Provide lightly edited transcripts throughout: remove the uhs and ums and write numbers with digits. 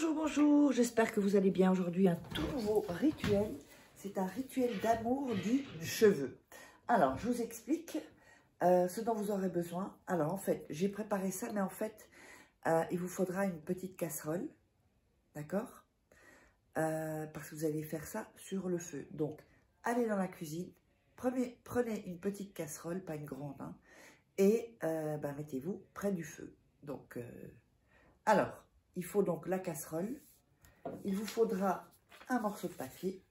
Bonjour, bonjour, j'espère que vous allez bien. Aujourd'hui, un tout nouveau rituel. C'est un rituel d'amour du cheveu. Alors, je vous explique ce dont vous aurez besoin. Alors, en fait, j'ai préparé ça, mais en fait, il vous faudra une petite casserole, d'accord, parce que vous allez faire ça sur le feu. Donc, allez dans la cuisine, prenez une petite casserole, pas une grande, hein, et mettez-vous près du feu. Donc, alors, il faut donc la casserole, il vous faudra un morceau de papier,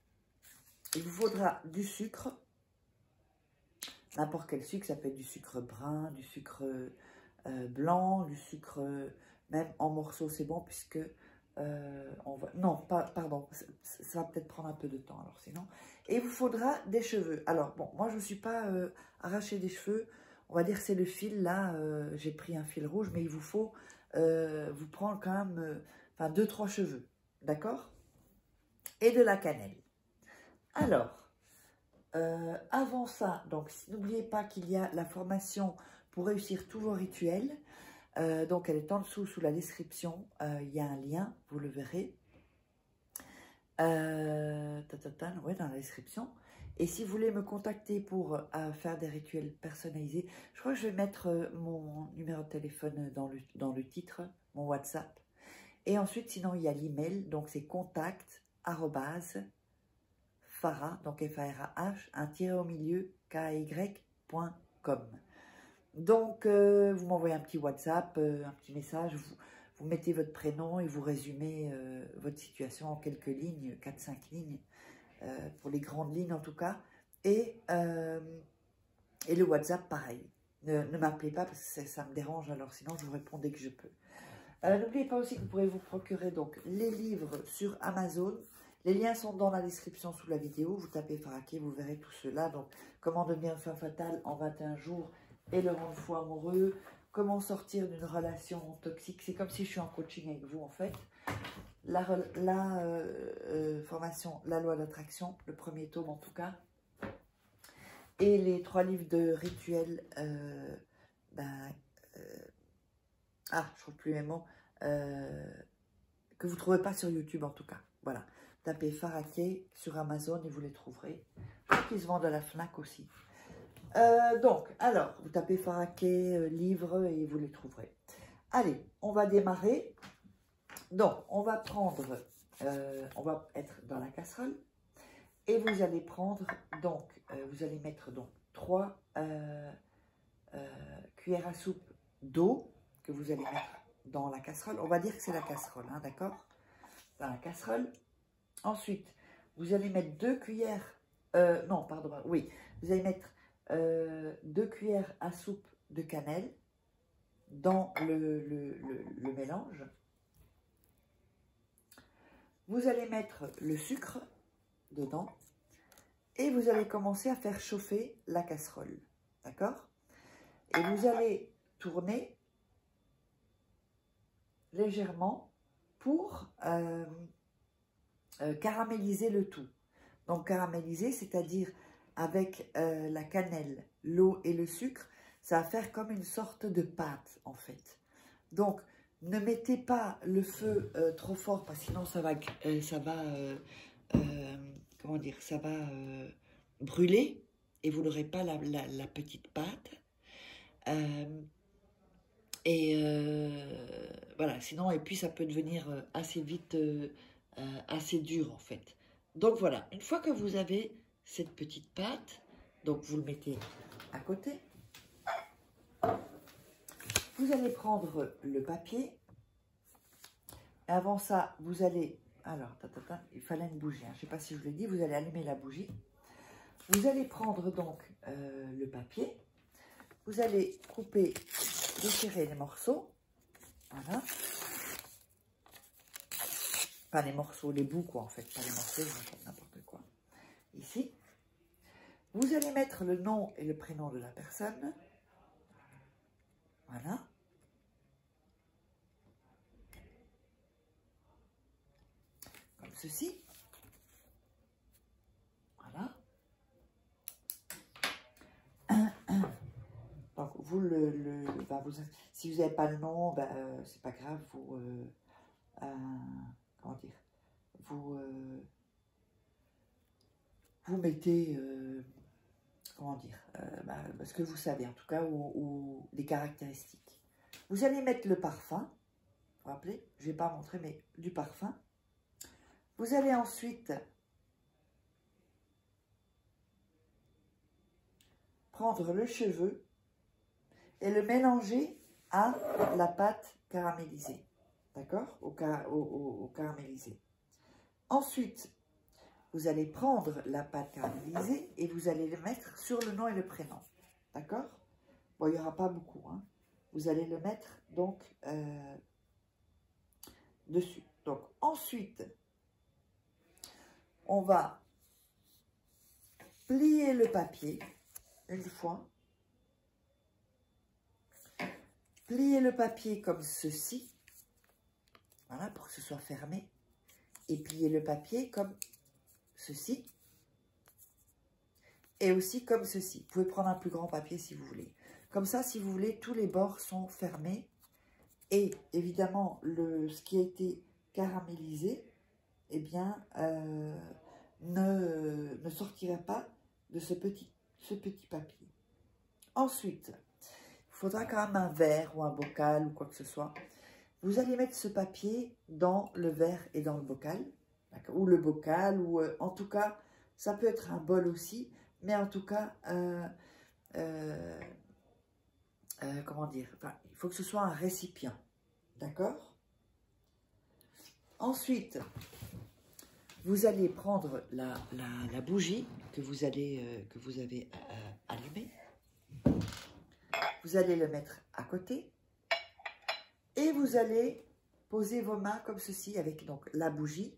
il vous faudra du sucre, n'importe quel sucre, ça peut être du sucre brun, du sucre blanc, du sucre même en morceaux, c'est bon puisque on va... Non, pardon, ça va peut-être prendre un peu de temps alors sinon. Et il vous faudra des cheveux. Alors bon, moi je ne me suis pas arraché des cheveux, on va dire que c'est le fil là, j'ai pris un fil rouge, mais il vous faut vous prendre quand même 2-3 cheveux, d'accord? Et de la cannelle. Alors, avant ça, donc n'oubliez pas qu'il y a la formation pour réussir tous vos rituels. Donc elle est en dessous sous la description, il y a un lien, vous le verrez. Ouais, dans la description. Et si vous voulez me contacter pour faire des rituels personnalisés, je crois que je vais mettre mon numéro de téléphone dans le titre, mon WhatsApp. Et ensuite, sinon, il y a l'email, donc c'est contact @farah, donc F-A-R-A-H, un tiré au milieu, KY.com. Donc, vous m'envoyez un petit WhatsApp, un petit message, vous mettez votre prénom et vous résumez votre situation en quelques lignes, 4-5 lignes, pour les grandes lignes en tout cas. Et le WhatsApp, pareil. Ne m'appelez pas parce que ça me dérange, alors sinon je vous réponds dès que je peux. N'oubliez pas aussi que vous pourrez vous procurer donc les livres sur Amazon. Les liens sont dans la description sous la vidéo. Vous tapez Faraké, vous verrez tout cela. Donc, comment devenir une femme fatale en 21 jours et le rendre fou amoureux. Comment sortir d'une relation toxique. C'est comme si je suis en coaching avec vous en fait. La formation La loi d'attraction, le premier tome en tout cas. Et les 3 livres de rituels. Je trouve plus mes mots. Que vous ne trouvez pas sur YouTube en tout cas. Voilà. Tapez Faraké sur Amazon et vous les trouverez. Ils se vendent à la FNAC aussi. Donc, alors, vous tapez Faraké, livre et vous les trouverez. Allez, on va démarrer. Donc, on va prendre, on va être dans la casserole. Et vous allez prendre, donc, vous allez mettre donc 3 cuillères à soupe d'eau que vous allez mettre dans la casserole. On va dire que c'est la casserole, hein, d'accord? Dans la casserole. Ensuite, vous allez mettre 2 cuillères, non, pardon, oui, vous allez mettre 2 cuillères à soupe de cannelle dans le mélange. Vous allez mettre le sucre dedans et vous allez commencer à faire chauffer la casserole, d'accord? Et vous allez tourner légèrement pour caraméliser le tout. Donc caraméliser, c'est-à-dire avec la cannelle, l'eau et le sucre, ça va faire comme une sorte de pâte en fait. Donc ne mettez pas le feu trop fort parce que sinon ça va comment dire, ça va brûler et vous n'aurez pas la petite pâte. Voilà, sinon, et puis ça peut devenir assez vite, assez dur en fait. Donc voilà, une fois que vous avez cette petite pâte, donc vous le mettez à côté. Vous allez prendre le papier. Et avant ça, vous allez, alors, il fallait une bougie, hein, je ne sais pas si je vous l'ai dit, vous allez allumer la bougie. Vous allez prendre donc le papier. Vous allez couper, déchirer les morceaux. Voilà. Pas les morceaux, les bouts quoi en fait, pas les morceaux, n'importe quoi. Ici. Vous allez mettre le nom et le prénom de la personne. Voilà. Comme ceci. Voilà. Donc, vous si vous n'avez pas le nom, c'est pas grave, vous mettez, comment dire, ce que vous savez en tout cas, ou les caractéristiques. Vous allez mettre le parfum, vous vous rappelez, je ne vais pas montrer, mais du parfum. Vous allez ensuite prendre le cheveu et le mélanger à la pâte caramélisée, d'accord, au caramélisé. Ensuite, vous allez prendre la pâte caramélisée et vous allez le mettre sur le nom et le prénom, d'accord. Bon, il n'y aura pas beaucoup, hein. Vous allez le mettre donc dessus. Donc ensuite, on va plier le papier une fois. Plier le papier comme ceci. Voilà, pour que ce soit fermé. Et plier le papier comme ceci. Et aussi comme ceci. Vous pouvez prendre un plus grand papier si vous voulez. Comme ça, si vous voulez, tous les bords sont fermés. Et évidemment, ce qui a été caramélisé, eh bien, ne sortira pas de ce petit papier. Ensuite, il faudra quand même un verre ou un bocal ou quoi que ce soit. Vous allez mettre ce papier dans le verre et dans le bocal, ou le bocal, ou en tout cas, ça peut être un bol aussi, mais en tout cas, comment dire, enfin, il faut que ce soit un récipient, d'accord? Ensuite, vous allez prendre la bougie que vous avez allumée. Vous allez le mettre à côté. Et vous allez poser vos mains comme ceci avec donc la bougie.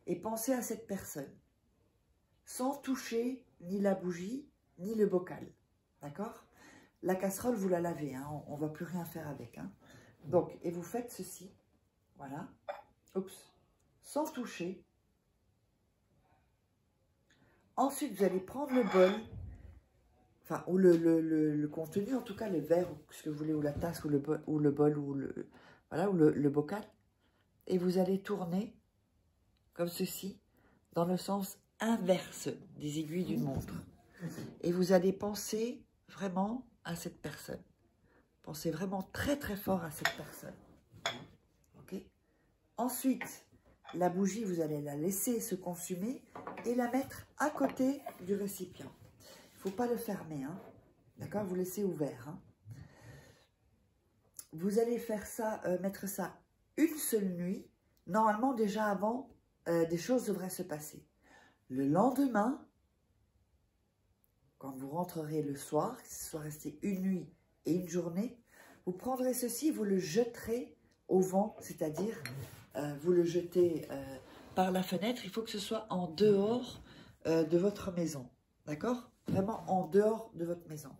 Et pensez à cette personne. Sans toucher ni la bougie, ni le bocal. D'accord? La casserole, vous la lavez. Hein, on ne va plus rien faire avec. Hein. Donc, et vous faites ceci. Voilà. Oups. Sans toucher. Ensuite, vous allez prendre le bol, enfin, ou le contenu, en tout cas, le verre, ou ce que vous voulez, ou la tasse, ou le bol, ou le bocal. Et vous allez tourner, comme ceci, dans le sens inverse des aiguilles d'une montre. Et vous allez penser vraiment à cette personne. Pensez vraiment très, très fort à cette personne. OK? Ensuite, la bougie, vous allez la laisser se consumer et la mettre à côté du récipient. Il ne faut pas le fermer, hein. D'accord? Vous laissez ouvert. Hein. Vous allez faire ça, mettre ça une seule nuit. Normalement, déjà avant, des choses devraient se passer. Le lendemain, quand vous rentrerez le soir, que ce soit resté une nuit et une journée, vous prendrez ceci, vous le jeterez au vent, c'est-à-dire vous le jetez par la fenêtre. Il faut que ce soit en dehors de votre maison, d'accord? Vraiment en dehors de votre maison.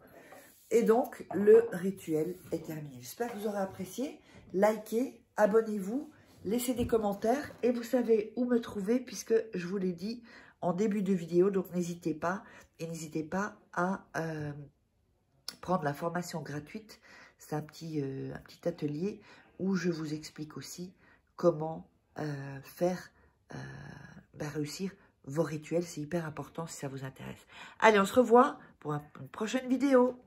Et donc, le rituel est terminé. J'espère que vous aurez apprécié. Likez, abonnez-vous, laissez des commentaires et vous savez où me trouver puisque je vous l'ai dit en début de vidéo. Donc, n'hésitez pas et n'hésitez pas à prendre la formation gratuite. C'est un petit atelier où je vous explique aussi comment réussir vos rituels. C'est hyper important si ça vous intéresse. Allez, on se revoit pour une prochaine vidéo.